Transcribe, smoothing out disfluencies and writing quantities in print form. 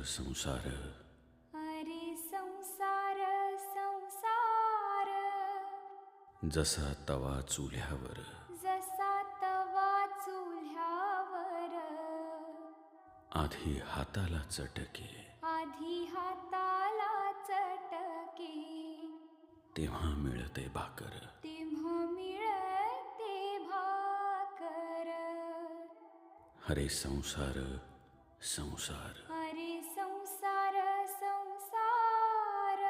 संसार अरे संसार संसार जसा तवा चुल्यावर जसा तवा चुल्यावर आधी हाताला चटके आधी हाताला चटके तेव्हा मिळते भाकर. तेव्हा मिळते भाकर. अरे संसार संसार अरे संसार संसार